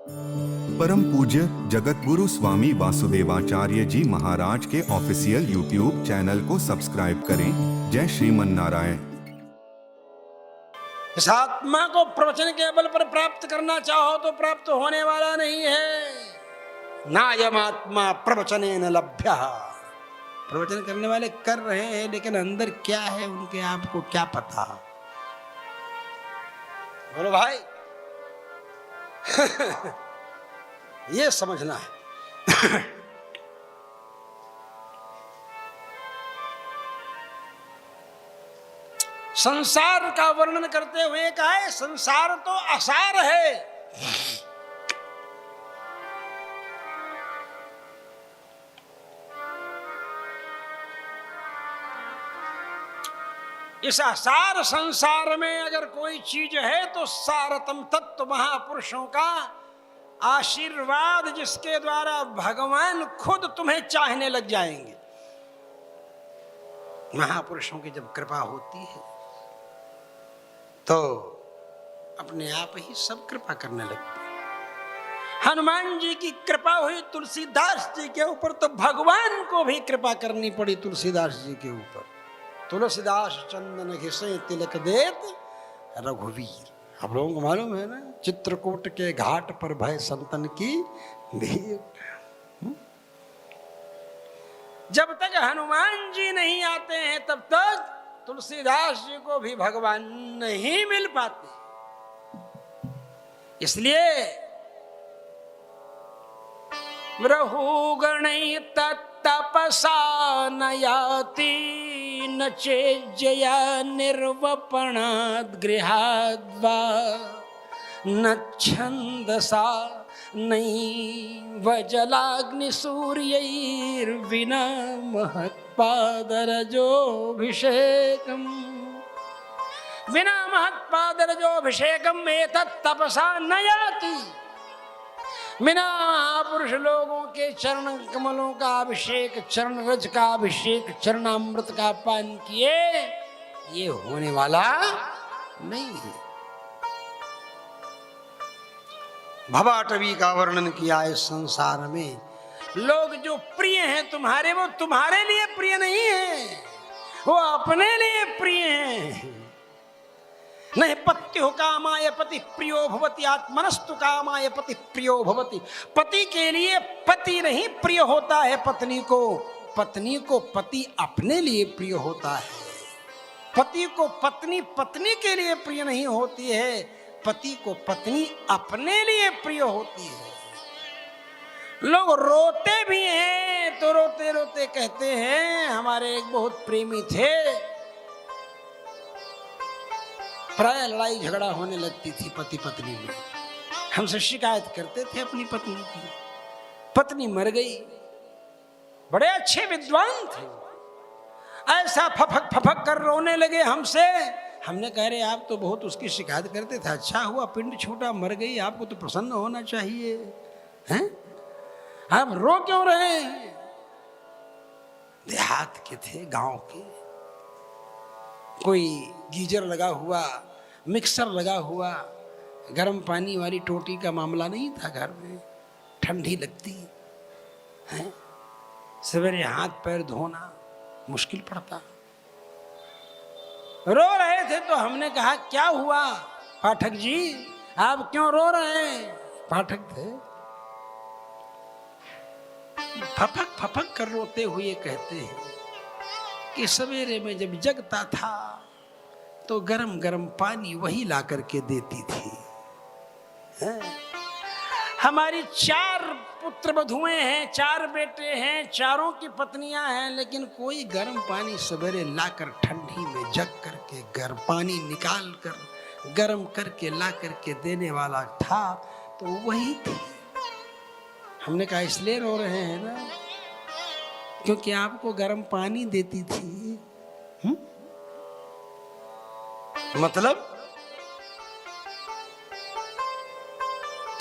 परम पूज्य जगतगुरु स्वामी वासुदेवाचार्य जी महाराज के ऑफिशियल यूट्यूब चैनल को सब्सक्राइब करें। जय श्रीमन नारायण। इस आत्मा को प्रवचन के बल पर प्राप्त करना चाहो तो प्राप्त होने वाला नहीं है। नायम आत्मा प्रवचने न लभ्य। प्रवचन करने वाले कर रहे हैं, लेकिन अंदर क्या है उनके आपको क्या पता। बोलो भाई। ये समझना है। संसार का वर्णन करते हुए कहा है, संसार तो असार है। इस असार संसार में अगर कोई चीज है तो सारतम तत्व महापुरुषों का आशीर्वाद, जिसके द्वारा भगवान खुद तुम्हें चाहने लग जाएंगे। महापुरुषों की जब कृपा होती है तो अपने आप ही सब कृपा करने लगते हैं। हनुमान जी की कृपा हुई तुलसीदास जी के ऊपर, तो भगवान को भी कृपा करनी पड़ी तुलसीदास जी के ऊपर। तुलसीदास चंदन घिसे तिलक देत रघुवीर। आप लोगों को मालूम है ना, चित्रकूट के घाट पर भय संतन की भीड़। जब तक हनुमान जी नहीं आते हैं तब तक तुलसीदास जी को भी भगवान नहीं मिल पाते। इसलिए रहुगण तपसा न याति न चेज्जया निर्वपणाद् गृहाद्वा न छंदसा नैव जलाग्निसूर्यैर्विना महत्पादरजोऽभिषेकम् विना महत्पादरजोऽभिषेकम् एतत् तपसा न याति। बिना पुरुष लोगों के चरण कमलों का अभिषेक, चरण रज का अभिषेक, चरणामृत का पान किए ये होने वाला नहीं है। भवाटवी का वर्णन किया इस संसार में। लोग जो प्रिय हैं तुम्हारे, वो तुम्हारे लिए प्रिय नहीं है, वो अपने लिए प्रिय हैं। नहीं पत्युः कामाय पति प्रियो भवति, आत्मनस्तु कामाय पति प्रियो भवति। पति के लिए पति नहीं प्रिय होता है पत्नी को पति अपने लिए प्रिय होता है। पति को पत्नी पत्नी के लिए प्रिय नहीं होती है, पति को पत्नी अपने लिए प्रिय होती है। लोग रोते भी हैं तो रोते रोते कहते हैं, हमारे एक बहुत प्रेमी थे, प्राय लड़ाई झगड़ा होने लगती थी पति पत्नी में। हमसे शिकायत करते थे अपनी पत्नी की, पत्नी मर गई। बड़े अच्छे विद्वान थे, ऐसा फफक फफक कर रोने लगे हमसे। हमने कह रहे आप तो बहुत उसकी शिकायत करते थे, अच्छा हुआ पिंड छूटा, मर गई, आपको तो प्रसन्न होना चाहिए, हैं? आप रो क्यों रहे हैं? देहात के थे, गांव के, कोई गीजर लगा हुआ, मिक्सर लगा हुआ, गर्म पानी वाली टोटी का मामला नहीं था घर में। ठंडी लगती है, सवेरे हाथ पैर धोना मुश्किल पड़ता। रो रहे थे तो हमने कहा क्या हुआ पाठक जी, आप क्यों रो रहे हैं? पाठक थे, फपक फपक कर रोते हुए कहते हैं कि सवेरे में जब जगता था तो गरम गरम पानी वही ला करके देती थी। हमारी 4 पुत्र वधुएं हैं, 4 बेटे हैं, चारों की पत्नियां हैं, लेकिन कोई गर्म पानी सवेरे लाकर ठंडी में जग करके गर्म पानी निकाल कर गर्म करके ला करके देने वाला था तो वही थी। हमने कहा इसलिए रो रहे हैं ना क्योंकि आपको गर्म पानी देती थी। मतलब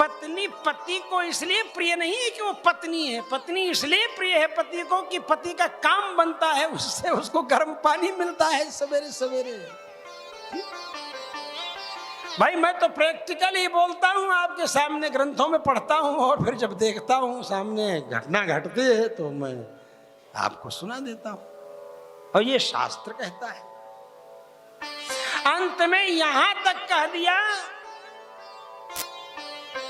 पत्नी पति को इसलिए प्रिय नहीं है कि वो पत्नी है, पत्नी इसलिए प्रिय है पति को कि पति का काम बनता है, उससे उसको गर्म पानी मिलता है सवेरे सवेरे। भाई मैं तो प्रैक्टिकली बोलता हूँ, आपके सामने ग्रंथों में पढ़ता हूँ, और फिर जब देखता हूँ सामने घटना घटती है तो मैं आपको सुना देता हूँ, और ये शास्त्र कहता है। अंत में यहां तक कह दिया,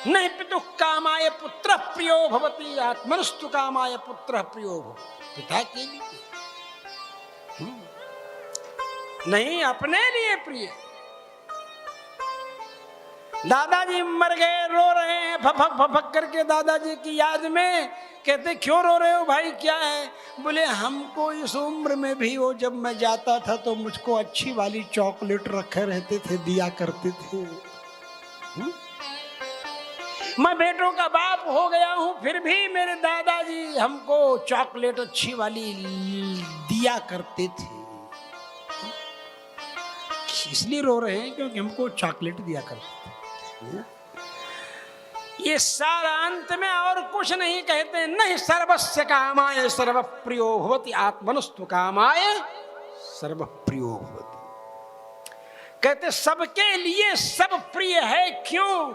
नहीं पितु कामाय पुत्र प्रियो भवति आत्मनस्तु कामाय पुत्र प्रियो भवति। पिता के लिए नहीं, अपने लिए प्रिय। दादाजी मर गए, रो रहे हैं फफक फफक करके दादाजी की याद में। कहते क्यों रो रहे हो भाई, क्या है? बोले हमको इस उम्र में भी वो जब मैं जाता था तो मुझको अच्छी वाली चॉकलेट रखे रहते थे, दिया करते थे। मैं बेटों का बाप हो गया हूं, फिर भी मेरे दादाजी हमको चॉकलेट अच्छी वाली दिया करते थे। इसलिए रो रहे हैं क्योंकि हमको चॉकलेट दिया करते थे। ये सारा अंत में और कुछ नहीं कहते, नहीं सर्वस्य कामाय सर्व प्रियो भवति आत्मनस्तु कामाय सर्व प्रियो भवति। कहते सबके लिए सब प्रिय है। क्यों?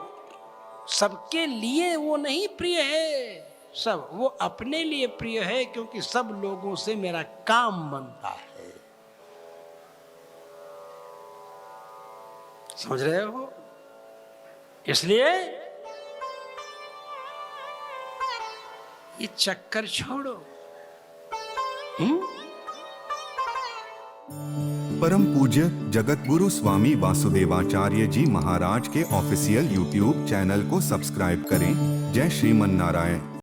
सबके लिए वो नहीं प्रिय है, सब वो अपने लिए प्रिय है, क्योंकि सब लोगों से मेरा काम बनता है। समझ रहे हो? इसलिए ये चक्कर छोड़ो। परम पूज्य जगत गुरु स्वामी वासुदेवाचार्य जी महाराज के ऑफिशियल यूट्यूब चैनल को सब्सक्राइब करें। जय श्रीमन नारायण।